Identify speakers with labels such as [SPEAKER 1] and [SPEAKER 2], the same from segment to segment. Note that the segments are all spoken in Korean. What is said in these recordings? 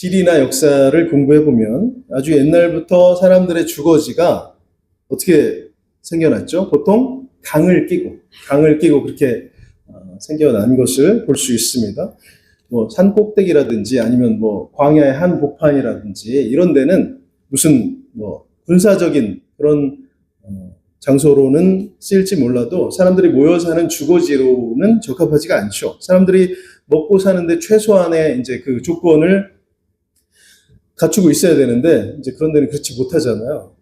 [SPEAKER 1] 지리나 역사를 공부해보면 아주 옛날부터 사람들의 주거지가 어떻게 생겨났죠? 보통 강을 끼고 그렇게 생겨난 것을 볼 수 있습니다. 뭐 산 꼭대기라든지 아니면 뭐 광야의 한 복판이라든지 이런 데는 무슨 뭐 군사적인 그런 장소로는 쓰일지 몰라도 사람들이 모여 사는 주거지로는 적합하지가 않죠. 사람들이 먹고 사는데 최소한의 이제 그 조건을 갖추고 있어야 되는데 이제 그런 데는 그렇지 못하잖아요.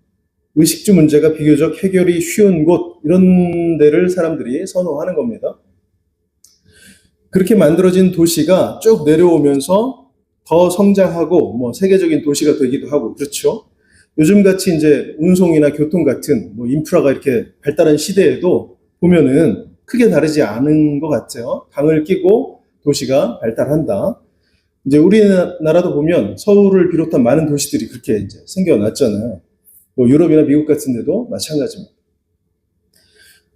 [SPEAKER 1] 의식주 문제가 비교적 해결이 쉬운 곳 이런 데를 사람들이 선호하는 겁니다. 그렇게 만들어진 도시가 쭉 내려오면서 더 성장하고 뭐 세계적인 도시가 되기도 하고 그렇죠. 요즘같이 이제 운송이나 교통 같은 뭐 인프라가 이렇게 발달한 시대에도 보면은 크게 다르지 않은 것 같아요. 강을 끼고 도시가 발달한다. 이제 우리나라도 보면 서울을 비롯한 많은 도시들이 그렇게 이제 생겨났잖아요. 뭐 유럽이나 미국 같은 데도 마찬가지입니다.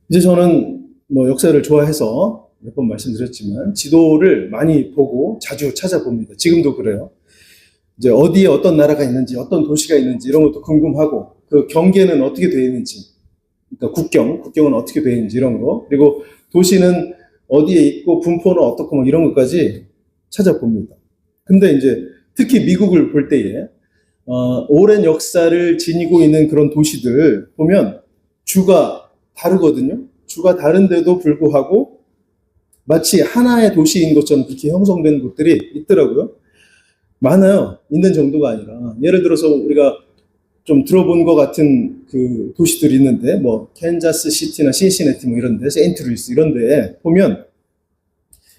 [SPEAKER 1] 이제 저는 뭐 역사를 좋아해서 몇 번 말씀드렸지만 지도를 많이 보고 자주 찾아봅니다. 지금도 그래요. 이제 어디에 어떤 나라가 있는지, 어떤 도시가 있는지 이런 것도 궁금하고 그 경계는 어떻게 되어 있는지, 그러니까 국경은 어떻게 되어 있는지 이런 거, 그리고 도시는 어디에 있고 분포는 어떻고 뭐 이런 것까지 찾아봅니다. 근데 이제 특히 미국을 볼 때에 오랜 역사를 지니고 있는 그런 도시들 보면 주가 다르거든요. 주가 다른데도 불구하고 마치 하나의 도시인 것처럼 그렇게 형성된 곳들이 있더라고요. 많아요. 있는 정도가 아니라. 예를 들어서 우리가 좀 들어본 것 같은 그 도시들이 있는데, 뭐, 캔자스 시티나 신시내티 뭐 이런 데, 세인트루이스 이런 데 보면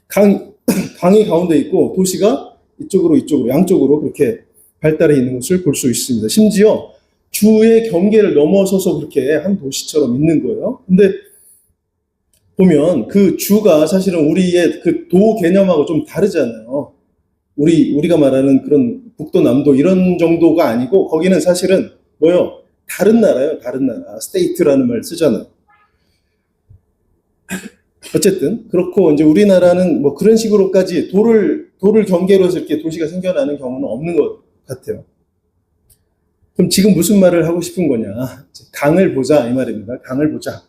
[SPEAKER 1] 강이 가운데 있고 도시가 이쪽으로 양쪽으로 그렇게 발달해 있는 것을 볼 수 있습니다. 심지어 주의 경계를 넘어서서 그렇게 한 도시처럼 있는 거예요. 근데 보면 그 주가 사실은 우리의 그 도 개념하고 좀 다르잖아요. 우리가 말하는 그런 북도, 남도 이런 정도가 아니고 거기는 사실은 뭐요? 다른 나라예요. 다른 나라. 스테이트라는 말 쓰잖아요. 어쨌든 그렇고 이제 우리나라는 뭐 그런 식으로까지 도를 경계로 해서 이렇게 도시가 생겨나는 경우는 없는 것 같아요. 그럼 지금 무슨 말을 하고 싶은 거냐? 강을 보자 이 말입니다. 강을 보자.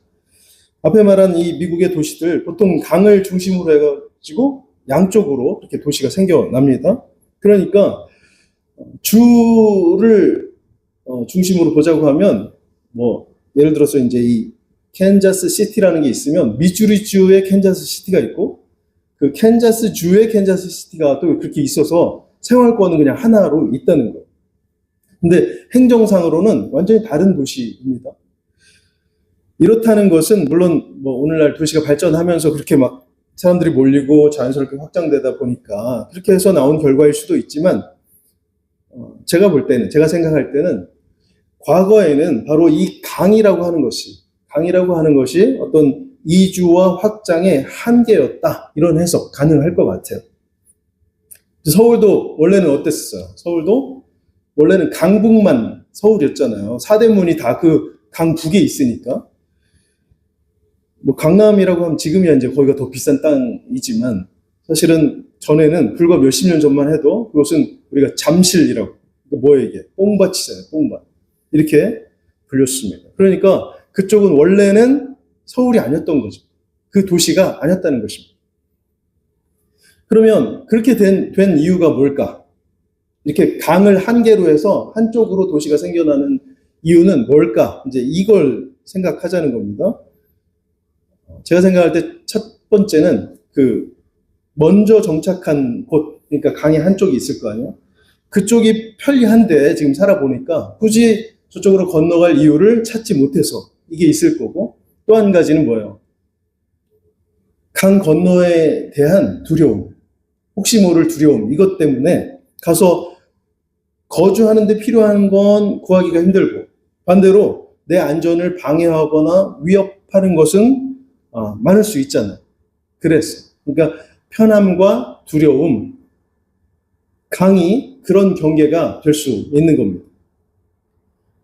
[SPEAKER 1] 앞에 말한 이 미국의 도시들 보통 강을 중심으로 해가지고 양쪽으로 이렇게 도시가 생겨납니다. 그러니까 주를 중심으로 보자고 하면 뭐 예를 들어서 이제 이 캔자스 시티라는 게 있으면 미주리 주의 캔자스 시티가 있고 그 캔자스 주의 캔자스 시티가 또 그렇게 있어서 생활권은 그냥 하나로 있다는 거예요. 근데 행정상으로는 완전히 다른 도시입니다. 이렇다는 것은 물론 뭐 오늘날 도시가 발전하면서 그렇게 막 사람들이 몰리고 자연스럽게 확장되다 보니까 그렇게 해서 나온 결과일 수도 있지만 제가 생각할 때는 과거에는 바로 이 강이라고 하는 것이 어떤 이주와 확장의 한계였다. 이런 해석 가능할 것 같아요. 서울도 원래는 어땠어요? 서울도 원래는 강북만 서울이었잖아요. 사대문이 다 그 강북에 있으니까. 뭐 강남이라고 하면 지금이야 이제 거기가 더 비싼 땅이지만 사실은 전에는 불과 몇십 년 전만 해도 그것은 우리가 잠실이라고 뭐예요 이게 뽕밭이잖아요. 뽕밭 이렇게 불렸습니다. 그러니까 그쪽은 원래는 서울이 아니었던 거죠. 그 도시가 아니었다는 것입니다. 그러면 그렇게 된 이유가 뭘까? 이렇게 강을 한계로 해서 한쪽으로 도시가 생겨나는 이유는 뭘까? 이제 이걸 생각하자는 겁니다. 제가 생각할 때 첫 번째는 그 먼저 정착한 곳, 그러니까 강의 한쪽이 있을 거 아니에요. 그쪽이 편리한데 지금 살아보니까 굳이 저쪽으로 건너갈 이유를 찾지 못해서 이게 있을 거고 또 한 가지는 뭐예요? 강 건너에 대한 두려움, 혹시 모를 두려움 이것 때문에 가서 거주하는데 필요한 건 구하기가 힘들고 반대로 내 안전을 방해하거나 위협하는 것은 많을 수 있잖아요. 그러니까 편함과 두려움, 강이 그런 경계가 될 수 있는 겁니다.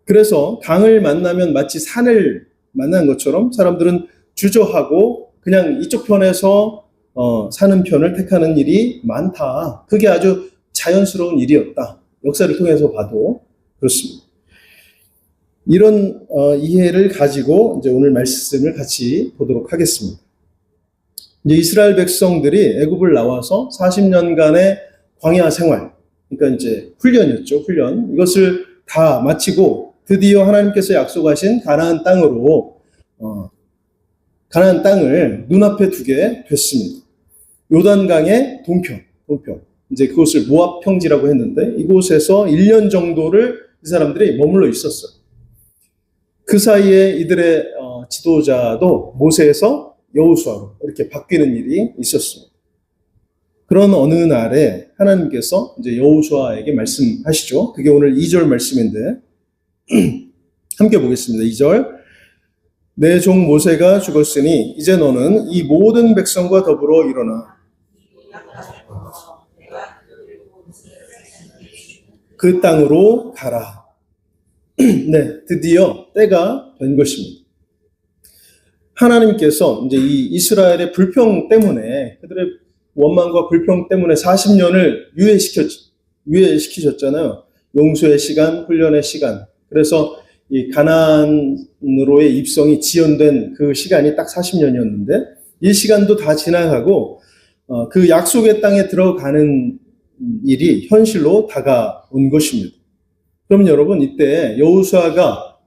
[SPEAKER 1] 그래서 강을 만나면 마치 산을 만난 것처럼 사람들은 주저하고 그냥 이쪽 편에서 사는 편을 택하는 일이 많다. 그게 아주 자연스러운 일이었다. 역사를 통해서 봐도 그렇습니다. 이런 이해를 가지고 이제 오늘 말씀을 같이 보도록 하겠습니다. 이제 이스라엘 백성들이 애굽을 나와서 40년간의 광야 생활, 그러니까 이제 훈련이었죠, 훈련. 이것을 다 마치고 드디어 하나님께서 약속하신 가나안 땅을 눈앞에 두게 됐습니다. 요단강의 동편. 이제 그곳을 모압 평지라고 했는데 이곳에서 1년 정도를 이 사람들이 머물러 있었어요. 그 사이에 이들의 지도자도 모세에서 여호수아로 이렇게 바뀌는 일이 있었습니다. 그런 어느 날에 하나님께서 이제 여호수아에게 말씀하시죠. 그게 오늘 2절 말씀인데 함께 보겠습니다. 2절. 내 종 모세가 죽었으니 이제 너는 이 모든 백성과 더불어 일어나 그 땅으로 가라. 네, 드디어 때가 된 것입니다. 하나님께서 이제 이 이스라엘의 불평 때문에, 그들의 원망과 불평 때문에 40년을 유예시키셨잖아요. 용서의 시간, 훈련의 시간. 그래서 이 가나안으로의 입성이 지연된 그 시간이 딱 40년이었는데 이 시간도 다 지나가고 그 약속의 땅에 들어가는 일이 현실로 다가온 것입니다. 그럼 여러분, 이때 여호수아가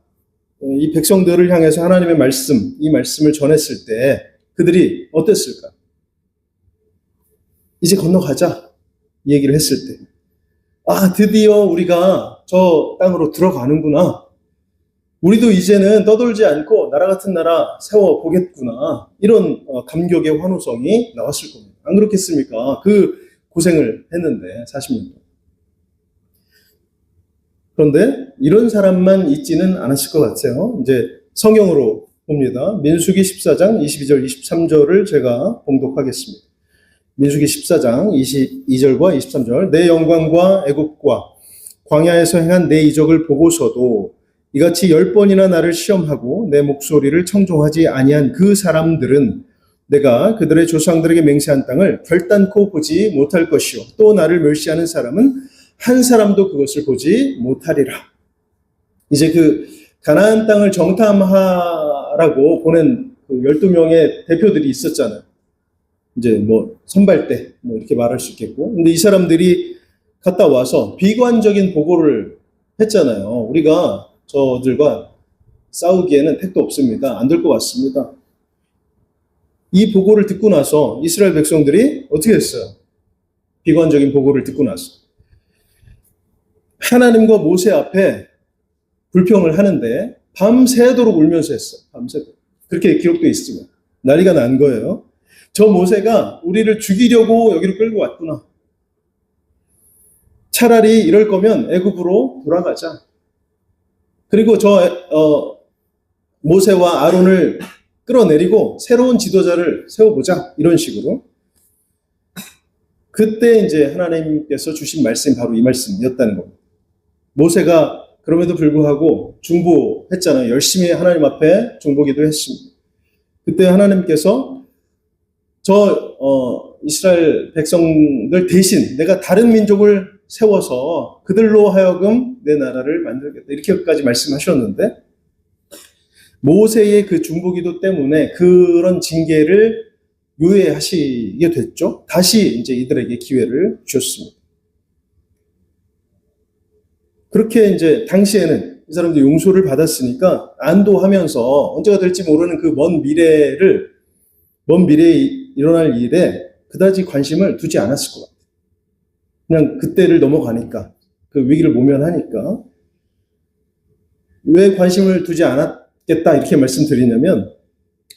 [SPEAKER 1] 이 백성들을 향해서 하나님의 말씀, 이 말씀을 전했을 때 그들이 어땠을까? 이제 건너가자, 이 얘기를 했을 때, 아, 드디어 우리가 저 땅으로 들어가는구나. 우리도 이제는 떠돌지 않고 나라 같은 나라 세워보겠구나. 이런 감격의 환호성이 나왔을 겁니다. 안 그렇겠습니까? 그 고생을 했는데 40년 동안. 그런데 이런 사람만 있지는 않았을 것 같아요. 이제 성경으로 봅니다. 민수기 14장 22절 23절을 제가 봉독하겠습니다. 민수기 14장 22절과 23절. 내 영광과 애국과 광야에서 행한 내 이적을 보고서도 이같이 10번이나 나를 시험하고 내 목소리를 청종하지 아니한 그 사람들은 내가 그들의 조상들에게 맹세한 땅을 결단코 보지 못할 것이요 또 나를 멸시하는 사람은 한 사람도 그것을 보지 못하리라. 이제 그 가나안 땅을 정탐하라고 보낸 그 12명의 대표들이 있었잖아요. 이제 뭐 선발대 뭐 이렇게 말할 수 있겠고. 근데 이 사람들이 갔다 와서 비관적인 보고를 했잖아요. 우리가 저들과 싸우기에는 택도 없습니다. 안 될 것 같습니다. 이 보고를 듣고 나서 이스라엘 백성들이 어떻게 했어요? 비관적인 보고를 듣고 나서 하나님과 모세 앞에 불평을 하는데 밤새도록 울면서 했어요. 밤새도록. 그렇게 기록되어 있습니다. 난리가 난 거예요. 저 모세가 우리를 죽이려고 여기로 끌고 왔구나. 차라리 이럴 거면 애굽으로 돌아가자. 그리고 모세와 아론을 끌어내리고 새로운 지도자를 세워보자. 이런 식으로. 그때 이제 하나님께서 주신 말씀이 바로 이 말씀이었다는 겁니다. 모세가 그럼에도 불구하고 중보했잖아요. 열심히 하나님 앞에 중보기도 했습니다. 그때 하나님께서 이스라엘 백성들 대신 내가 다른 민족을 세워서 그들로 하여금 내 나라를 만들겠다. 이렇게까지 말씀하셨는데 모세의 그 중보기도 때문에 그런 징계를 유예하시게 됐죠. 다시 이제 이들에게 기회를 주셨습니다. 그렇게 이제 당시에는 이 사람들이 용서를 받았으니까 안도하면서 언제가 될지 모르는 그 먼 미래에 일어날 일에 그다지 관심을 두지 않았을 것 같아요. 그냥 그때를 넘어가니까, 그 위기를 모면하니까. 왜 관심을 두지 않았겠다 이렇게 말씀드리냐면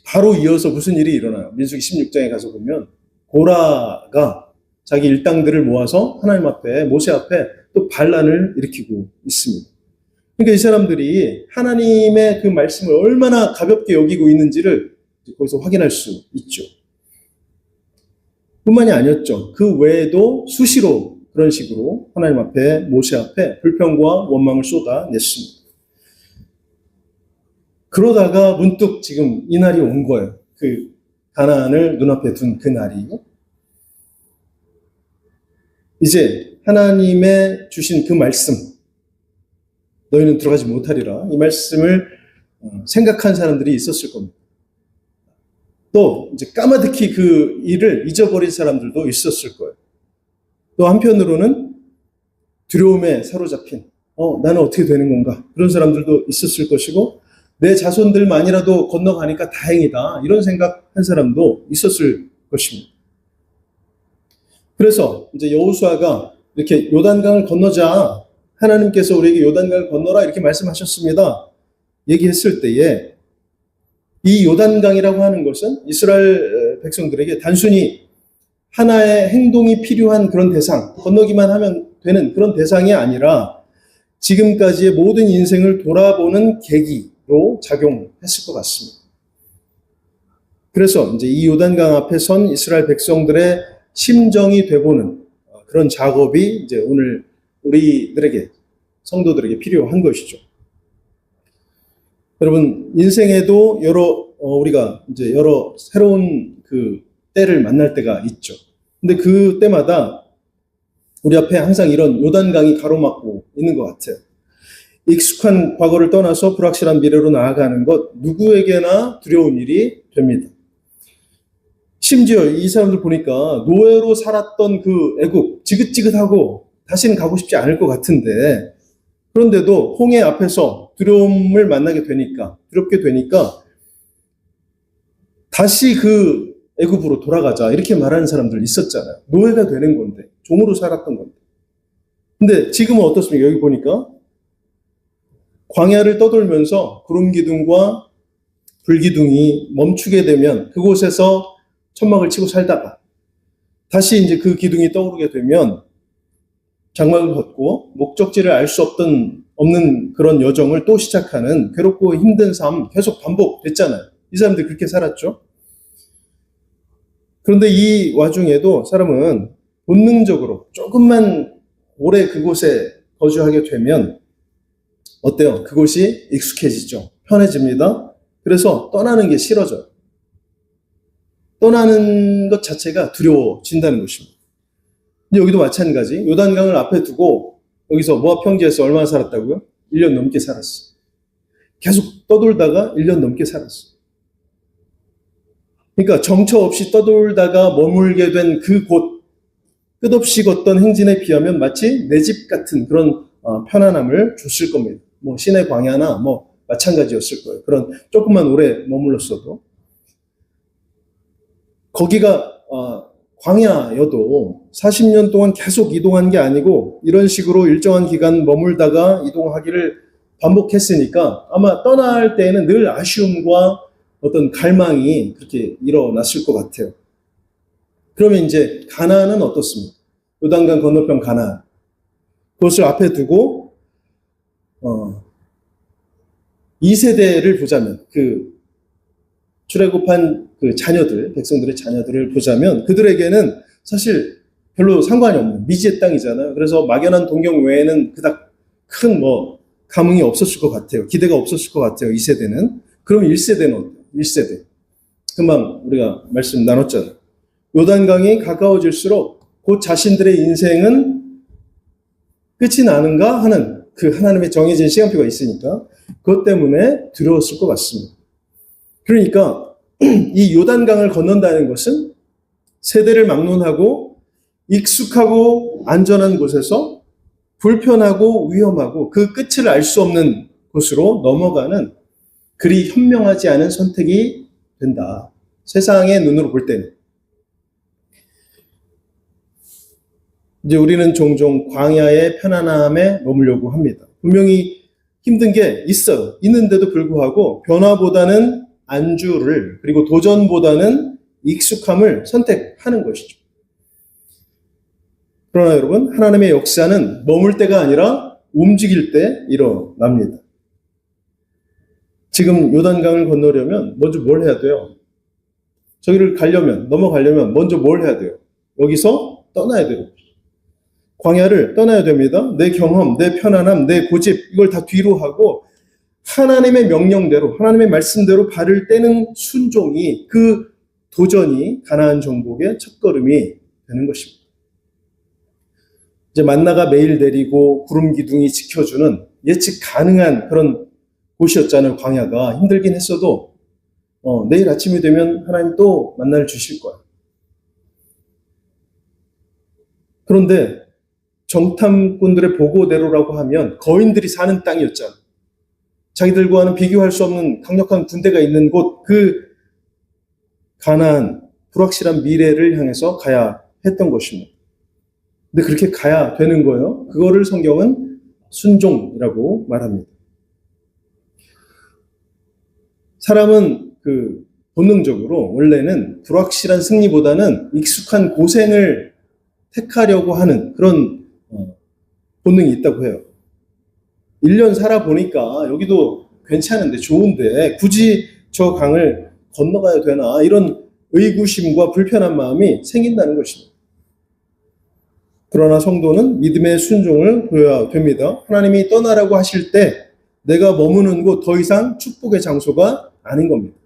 [SPEAKER 1] 바로 이어서 무슨 일이 일어나요. 민수기 16장에 가서 보면 고라가 자기 일당들을 모아서 하나님 앞에, 모세 앞에 또 반란을 일으키고 있습니다. 그러니까 이 사람들이 하나님의 그 말씀을 얼마나 가볍게 여기고 있는지를 거기서 확인할 수 있죠. 뿐만이 아니었죠. 그 외에도 수시로 그런 식으로 하나님 앞에, 모세 앞에 불평과 원망을 쏟아냈습니다. 그러다가 문득 지금 이 날이 온 거예요. 그 가나안을 눈앞에 둔 그 날이. 이제 하나님의 주신 그 말씀, 너희는 들어가지 못하리라, 이 말씀을 생각한 사람들이 있었을 겁니다. 또 이제 까마득히 그 일을 잊어버린 사람들도 있었을 거예요. 또 한편으로는 두려움에 사로잡힌, 나는 어떻게 되는 건가, 그런 사람들도 있었을 것이고, 내 자손들만이라도 건너가니까 다행이다, 이런 생각한 사람도 있었을 것입니다. 그래서 이제 여호수아가 이렇게 요단강을 건너자, 하나님께서 우리에게 요단강을 건너라 이렇게 말씀하셨습니다, 얘기했을 때에 이 요단강이라고 하는 것은 이스라엘 백성들에게 단순히 하나의 행동이 필요한 그런 대상, 건너기만 하면 되는 그런 대상이 아니라 지금까지의 모든 인생을 돌아보는 계기로 작용했을 것 같습니다. 그래서 이제 이 요단강 앞에 선 이스라엘 백성들의 심정이 돼보는 그런 작업이 이제 오늘 우리들에게, 성도들에게 필요한 것이죠. 여러분, 인생에도 우리가 이제 여러 새로운 그 때를 만날 때가 있죠. 근데 그 때마다 우리 앞에 항상 이런 요단강이 가로막고 있는 것 같아요. 익숙한 과거를 떠나서 불확실한 미래로 나아가는 것, 누구에게나 두려운 일이 됩니다. 심지어 이 사람들 보니까 노예로 살았던 그 애국, 지긋지긋하고 다시는 가고 싶지 않을 것 같은데, 그런데도 홍해 앞에서 두려움을 만나게 되니까, 두렵게 되니까 다시 그 애굽으로 돌아가자 이렇게 말하는 사람들 있었잖아요. 노예가 되는 건데, 종으로 살았던 건데. 근데 지금은 어떻습니까? 여기 보니까 광야를 떠돌면서 구름 기둥과 불 기둥이 멈추게 되면 그곳에서 천막을 치고 살다가 다시 이제 그 기둥이 떠오르게 되면 장막을 벗고 목적지를 알 수 없는 그런 여정을 또 시작하는 괴롭고 힘든 삶 계속 반복됐잖아요. 이 사람들이 그렇게 살았죠. 그런데 이 와중에도 사람은 본능적으로 조금만 오래 그곳에 거주하게 되면 어때요? 그곳이 익숙해지죠. 편해집니다. 그래서 떠나는 게 싫어져요. 떠나는 것 자체가 두려워진다는 것입니다. 여기도 마찬가지. 요단강을 앞에 두고 여기서 모압 평지에서 얼마나 살았다고요? 1년 넘게 살았어요. 계속 떠돌다가 1년 넘게 살았어요. 그러니까 정처 없이 떠돌다가 머물게 된 그 곳, 끝없이 걷던 행진에 비하면 마치 내 집 같은 그런 편안함을 줬을 겁니다. 뭐 시내 광야나 뭐 마찬가지였을 거예요. 그런 조금만 오래 머물렀어도. 거기가 광야여도 40년 동안 계속 이동한 게 아니고 이런 식으로 일정한 기간 머물다가 이동하기를 반복했으니까 아마 떠날 때에는 늘 아쉬움과 어떤 갈망이 그렇게 일어났을 것 같아요. 그러면 이제 가나안은 어떻습니까? 요단강 건너편 가나안. 그것을 앞에 두고 2세대를 보자면 그 출애굽한 그 자녀들, 백성들의 자녀들을 보자면 그들에게는 사실 별로 상관이 없는 미지의 땅이잖아요. 그래서 막연한 동경 외에는 그닥 큰 감흥이 없었을 것 같아요. 기대가 없었을 것 같아요. 2세대는. 그럼 1세대는 어때요? 1세대. 금방 우리가 말씀 나눴잖아요. 요단강이 가까워질수록 곧 자신들의 인생은 끝이 나는가 하는 그 하나님의 정해진 시간표가 있으니까 그것 때문에 두려웠을 것 같습니다. 그러니까 이 요단강을 건넌다는 것은 세대를 막론하고 익숙하고 안전한 곳에서 불편하고 위험하고 그 끝을 알 수 없는 곳으로 넘어가는 그리 현명하지 않은 선택이 된다. 세상의 눈으로 볼 때는. 이제 우리는 종종 광야의 편안함에 머물려고 합니다. 분명히 힘든 게 있어요. 있는데도 불구하고 변화보다는 안주를, 그리고 도전보다는 익숙함을 선택하는 것이죠. 그러나 여러분, 하나님의 역사는 머물 때가 아니라 움직일 때 일어납니다. 지금 요단강을 건너려면 먼저 뭘 해야 돼요? 저기를 넘어가려면 먼저 뭘 해야 돼요? 여기서 떠나야 돼요. 광야를 떠나야 됩니다. 내 경험, 내 편안함, 내 고집, 이걸 다 뒤로 하고 하나님의 명령대로, 하나님의 말씀대로 발을 떼는 순종이, 그 도전이 가나안 정복의 첫걸음이 되는 것입니다. 이제 만나가 매일 내리고 구름 기둥이 지켜주는 예측 가능한 그런 곳이었잖아요. 광야가 힘들긴 했어도 내일 아침이 되면 하나님 또 만나를 주실 거야. 그런데 정탐꾼들의 보고대로라고 하면 거인들이 사는 땅이었잖아. 자기들과는 비교할 수 없는 강력한 군대가 있는 곳, 그 가나안, 불확실한 미래를 향해서 가야 했던 것입니다. 근데 그렇게 가야 되는 거예요. 그거를 성경은 순종이라고 말합니다. 사람은 본능적으로 원래는 불확실한 승리보다는 익숙한 고생을 택하려고 하는 그런 본능이 있다고 해요. 1년 살아보니까 여기도 괜찮은데 좋은데 굳이 저 강을 건너가야 되나 이런 의구심과 불편한 마음이 생긴다는 것입니다. 그러나 성도는 믿음의 순종을 보여야 됩니다. 하나님이 떠나라고 하실 때 내가 머무는 곳 더 이상 축복의 장소가 아닌 겁니다.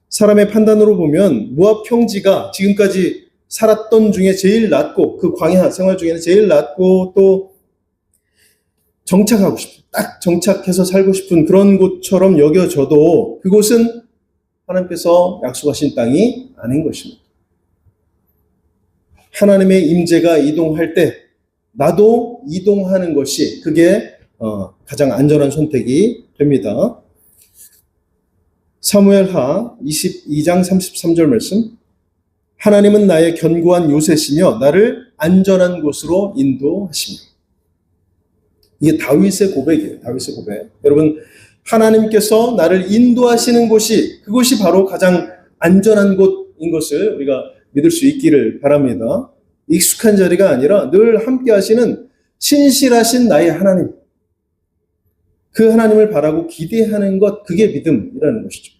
[SPEAKER 1] 사람의 판단으로 보면 모압 평지가 지금까지 살았던 중에 제일 낫고 그 광야 생활 중에는 제일 낫고 또 정착하고 싶은, 딱 정착해서 살고 싶은 그런 곳처럼 여겨져도 그곳은 하나님께서 약속하신 땅이 아닌 것입니다. 하나님의 임재가 이동할 때 나도 이동하는 것이 그게 가장 안전한 선택이 됩니다. 사무엘하 22장 33절 말씀. 하나님은 나의 견고한 요새시며 나를 안전한 곳으로 인도하시며. 이게 다윗의 고백이에요. 다윗의 고백. 여러분, 하나님께서 나를 인도하시는 곳이 그곳이 바로 가장 안전한 곳인 것을 우리가 믿을 수 있기를 바랍니다. 익숙한 자리가 아니라 늘 함께 하시는 신실하신 나의 하나님. 그 하나님을 바라고 기대하는 것, 그게 믿음이라는 것이죠.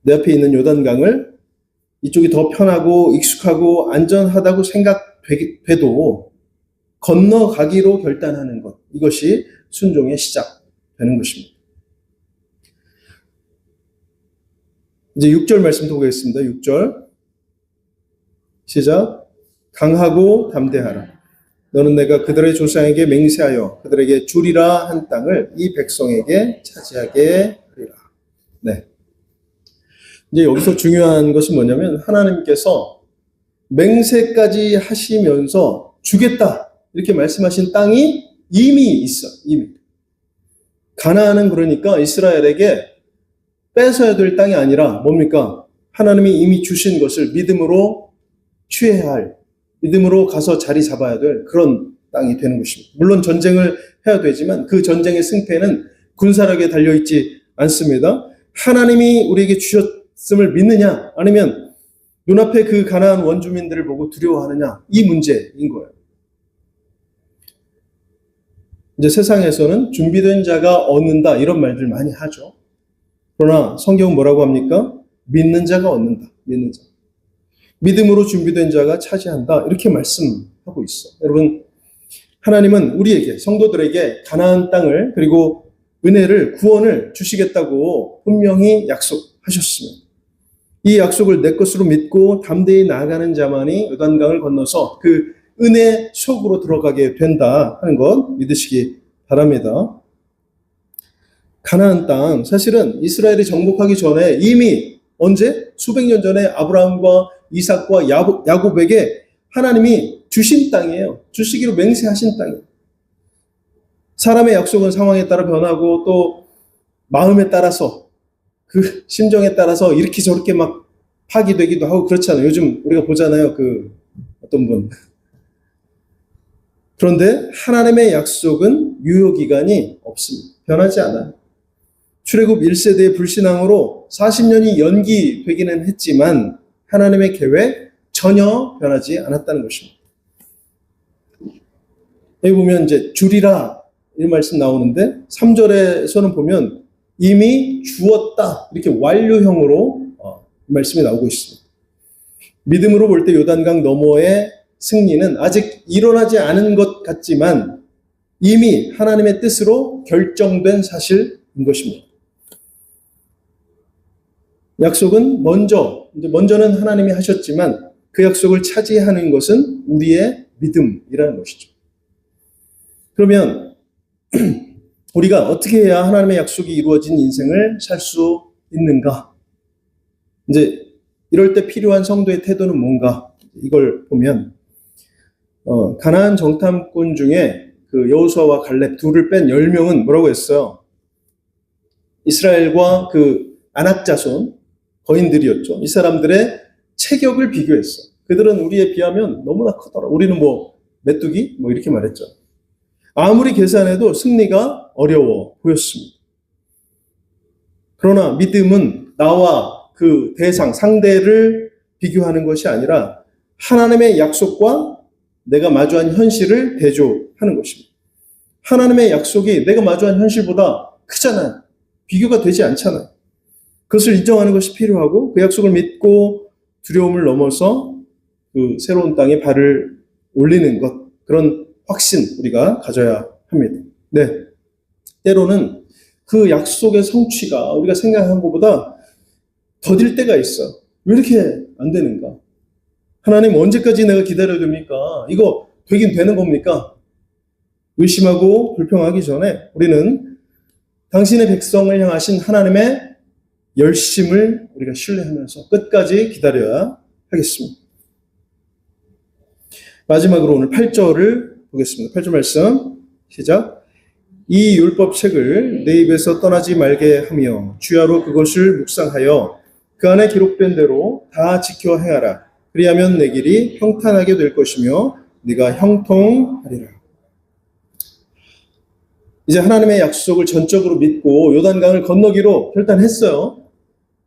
[SPEAKER 1] 내 앞에 있는 요단강을 이쪽이 더 편하고 익숙하고 안전하다고 생각돼도 건너가기로 결단하는 것. 이것이 순종의 시작되는 것입니다. 이제 6절 말씀도 보겠습니다. 6절. 시작. 강하고 담대하라. 너는 내가 그들의 조상에게 맹세하여 그들에게 주리라 한 땅을 이 백성에게 차지하게 하리라. 네. 이제 여기서 중요한 것은 뭐냐면 하나님께서 맹세까지 하시면서 주겠다 이렇게 말씀하신 땅이 이미 있어. 이미. 가나안은 그러니까 이스라엘에게 뺏어야 될 땅이 아니라 뭡니까? 하나님이 이미 주신 것을 믿음으로 취해야 할, 믿음으로 가서 자리 잡아야 될 그런 땅이 되는 것입니다. 물론 전쟁을 해야 되지만 그 전쟁의 승패는 군사력에 달려있지 않습니다. 하나님이 우리에게 주셨음을 믿느냐 아니면 눈앞에 그 가나안 원주민들을 보고 두려워하느냐 이 문제인 거예요. 이제 세상에서는 준비된 자가 얻는다 이런 말들 많이 하죠. 그러나 성경은 뭐라고 합니까? 믿는 자가 얻는다. 믿는 자. 믿음으로 준비된 자가 차지한다. 이렇게 말씀하고 있어. 여러분, 하나님은 우리에게, 성도들에게 가나안 땅을 그리고 은혜를, 구원을 주시겠다고 분명히 약속하셨습니다. 이 약속을 내 것으로 믿고 담대히 나아가는 자만이 요단강을 건너서 그 은혜 속으로 들어가게 된다 하는 것 믿으시기 바랍니다. 가나안 땅, 사실은 이스라엘이 정복하기 전에 이미 언제? 수백 년 전에 아브라함과 이삭과 야곱에게 하나님이 주신 땅이에요. 주시기로 맹세하신 땅이에요. 사람의 약속은 상황에 따라 변하고 또 마음에 따라서 그 심정에 따라서 이렇게 저렇게 막 파기되기도 하고 그렇잖아요. 요즘 우리가 보잖아요. 그 어떤 분. 그런데 하나님의 약속은 유효기간이 없습니다. 변하지 않아요. 출애굽 1세대의 불신앙으로 40년이 연기되기는 했지만 하나님의 계획 전혀 변하지 않았다는 것입니다. 여기 보면 이제 주리라 이런 말씀 나오는데 3절에서는 보면 이미 주었다 이렇게 완료형으로 말씀이 나오고 있습니다. 믿음으로 볼 때 요단강 너머의 승리는 아직 일어나지 않은 것 같지만 이미 하나님의 뜻으로 결정된 사실인 것입니다. 약속은 먼저는 하나님이 하셨지만 그 약속을 차지하는 것은 우리의 믿음이라는 것이죠. 그러면 우리가 어떻게 해야 하나님의 약속이 이루어진 인생을 살 수 있는가? 이제 이럴 때 필요한 성도의 태도는 뭔가? 이걸 보면 가나안 정탐꾼 중에 그 여호수아와 갈렙 둘을 뺀 10명은 뭐라고 했어요? 이스라엘과 그 아낙 자손 거인들이었죠. 이 사람들의 체격을 비교했어. 그들은 우리에 비하면 너무나 크더라. 우리는 뭐 메뚜기? 뭐 이렇게 말했죠. 아무리 계산해도 승리가 어려워 보였습니다. 그러나 믿음은 나와 그 대상, 상대를 비교하는 것이 아니라 하나님의 약속과 내가 마주한 현실을 대조하는 것입니다. 하나님의 약속이 내가 마주한 현실보다 크잖아요. 비교가 되지 않잖아요. 그것을 인정하는 것이 필요하고 그 약속을 믿고 두려움을 넘어서 그 새로운 땅에 발을 올리는 것, 그런 확신 우리가 가져야 합니다. 네, 때로는 그 약속의 성취가 우리가 생각한 것보다 더딜 때가 있어. 왜 이렇게 안 되는가? 하나님 언제까지 내가 기다려야 됩니까? 이거 되긴 되는 겁니까? 의심하고 불평하기 전에 우리는 당신의 백성을 향하신 하나님의 열심을 우리가 신뢰하면서 끝까지 기다려야 하겠습니다. 마지막으로 오늘 8절을 보겠습니다. 8절 말씀 시작. 이 율법책을 내 입에서 떠나지 말게 하며 주야로 그것을 묵상하여 그 안에 기록된 대로 다 지켜 행하라. 그리하면 내 길이 평탄하게 될 것이며 네가 형통하리라. 이제 하나님의 약속을 전적으로 믿고 요단강을 건너기로 결단했어요.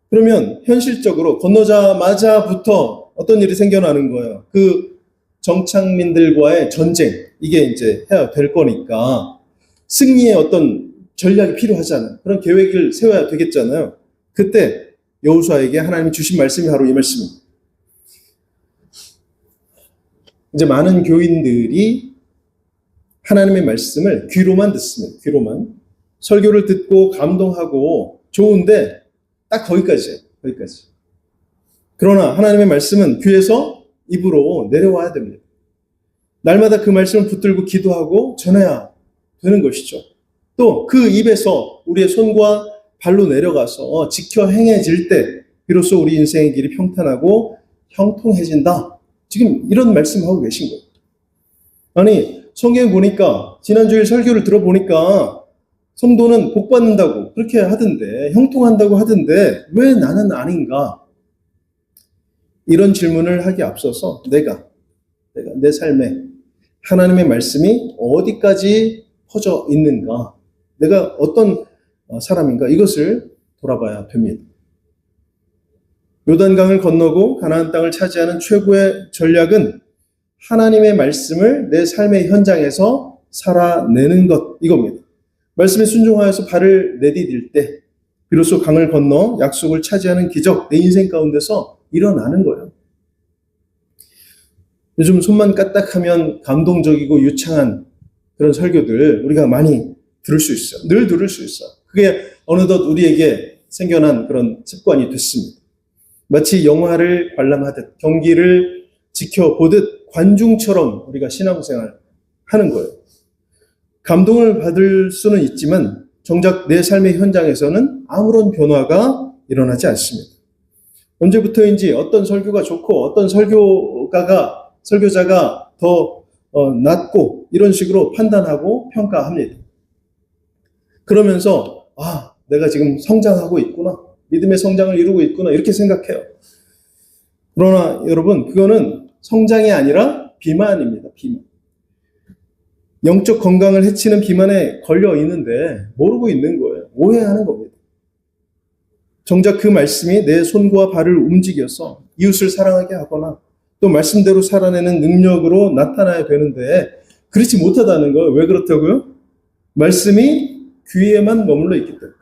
[SPEAKER 1] 그러면 현실적으로 건너자마자부터 어떤 일이 생겨나는 거예요. 그 정착민들과의 전쟁, 이게 이제 해야 될 거니까 승리의 어떤 전략이 필요하잖아요. 그런 계획을 세워야 되겠잖아요. 그때 여호수아에게 하나님이 주신 말씀이 바로 이 말씀입니다. 이제 많은 교인들이 하나님의 말씀을 귀로만 듣습니다. 귀로만. 설교를 듣고 감동하고 좋은데 딱 거기까지예요. 거기까지. 그러나 하나님의 말씀은 귀에서 입으로 내려와야 됩니다. 날마다 그 말씀을 붙들고 기도하고 전해야 되는 것이죠. 또 그 입에서 우리의 손과 발로 내려가서 지켜 행해질 때 비로소 우리 인생의 길이 평탄하고 형통해진다. 지금 이런 말씀하고 계신 거예요. 아니 성경에 보니까 지난주에 설교를 들어보니까 성도는 복 받는다고 그렇게 하던데 형통한다고 하던데 왜 나는 아닌가? 이런 질문을 하기에 앞서서 내가 내 삶에 하나님의 말씀이 어디까지 퍼져 있는가? 내가 어떤 사람인가? 이것을 돌아봐야 됩니다. 요단강을 건너고 가나안 땅을 차지하는 최고의 전략은 하나님의 말씀을 내 삶의 현장에서 살아내는 것, 이겁니다. 말씀에 순종하여서 발을 내디딜 때 비로소 강을 건너 약속을 차지하는 기적, 내 인생 가운데서 일어나는 거예요. 요즘 손만 까딱하면 감동적이고 유창한 그런 설교들 우리가 많이 들을 수 있어요. 늘 들을 수 있어요. 그게 어느덧 우리에게 생겨난 그런 습관이 됐습니다. 마치 영화를 관람하듯 경기를 지켜보듯 관중처럼 우리가 신앙생활 하는 거예요. 감동을 받을 수는 있지만 정작 내 삶의 현장에서는 아무런 변화가 일어나지 않습니다. 언제부터인지 어떤 설교가 좋고 어떤 설교자가 더 낫고 이런 식으로 판단하고 평가합니다. 그러면서 내가 지금 성장하고 있구나. 믿음의 성장을 이루고 있구나. 이렇게 생각해요. 그러나 여러분 그거는 성장이 아니라 비만입니다. 비만. 영적 건강을 해치는 비만에 걸려 있는데 모르고 있는 거예요. 오해하는 겁니다. 정작 그 말씀이 내 손과 발을 움직여서 이웃을 사랑하게 하거나 또 말씀대로 살아내는 능력으로 나타나야 되는데 그렇지 못하다는 거예요. 왜 그렇다고요? 말씀이 귀에만 머물러 있기 때문에.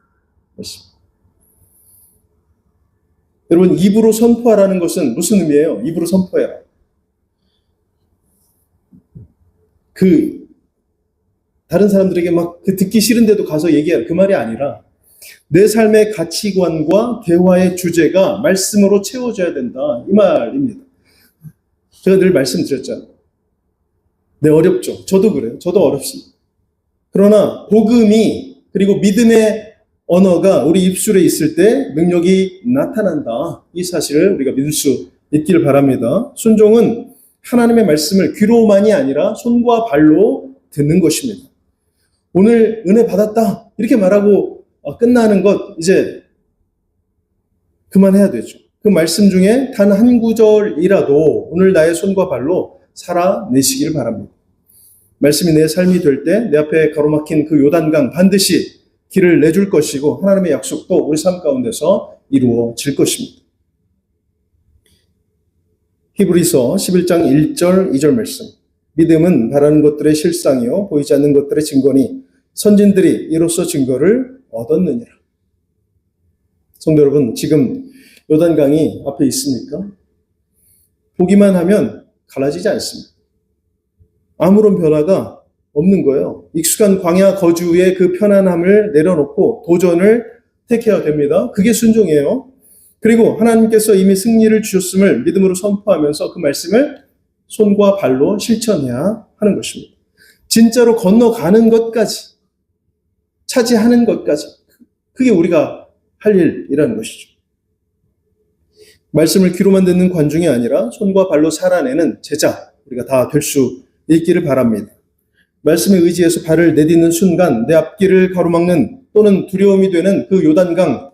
[SPEAKER 1] 여러분 입으로 선포하라는 것은 무슨 의미예요? 입으로 선포해라. 다른 사람들에게 막 듣기 싫은데도 가서 얘기해라. 그 말이 아니라 내 삶의 가치관과 대화의 주제가 말씀으로 채워져야 된다. 이 말입니다. 제가 늘 말씀드렸잖아요. 네, 어렵죠. 저도 그래요. 저도 어렵습니다. 그러나 복음이 그리고 믿음의 언어가 우리 입술에 있을 때 능력이 나타난다. 이 사실을 우리가 믿을 수 있기를 바랍니다. 순종은 하나님의 말씀을 귀로만이 아니라 손과 발로 듣는 것입니다. 오늘 은혜 받았다 이렇게 말하고 끝나는 것 이제 그만해야 되죠. 그 말씀 중에 단 한 구절이라도 오늘 나의 손과 발로 살아내시기를 바랍니다. 말씀이 내 삶이 될 때 내 앞에 가로막힌 그 요단강 반드시 길을 내줄 것이고 하나님의 약속도 우리 삶 가운데서 이루어질 것입니다. 히브리서 11장 1절 2절 말씀. 믿음은 바라는 것들의 실상이요 보이지 않는 것들의 증거니 선진들이 이로써 증거를 얻었느니라. 성도 여러분, 지금 요단강이 앞에 있습니까? 보기만 하면 갈라지지 않습니다. 아무런 변화가 없는 거예요. 익숙한 광야 거주의 그 편안함을 내려놓고 도전을 택해야 됩니다. 그게 순종이에요. 그리고 하나님께서 이미 승리를 주셨음을 믿음으로 선포하면서 그 말씀을 손과 발로 실천해야 하는 것입니다. 진짜로 건너가는 것까지, 차지하는 것까지, 그게 우리가 할 일이라는 것이죠. 말씀을 귀로만 듣는 관중이 아니라 손과 발로 살아내는 제자, 우리가 다 될 수 있기를 바랍니다. 말씀에 의지해서 발을 내딛는 순간 내 앞길을 가로막는 또는 두려움이 되는 그 요단강,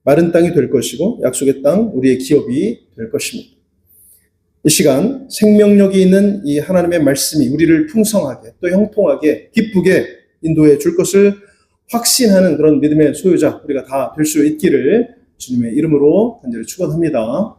[SPEAKER 1] 마른 땅이 될 것이고 약속의 땅, 우리의 기업이 될 것입니다. 이 시간 생명력이 있는 이 하나님의 말씀이 우리를 풍성하게 또 형통하게 기쁘게 인도해 줄 것을 확신하는 그런 믿음의 소유자 우리가 다 될 수 있기를 주님의 이름으로 간절히 축원합니다.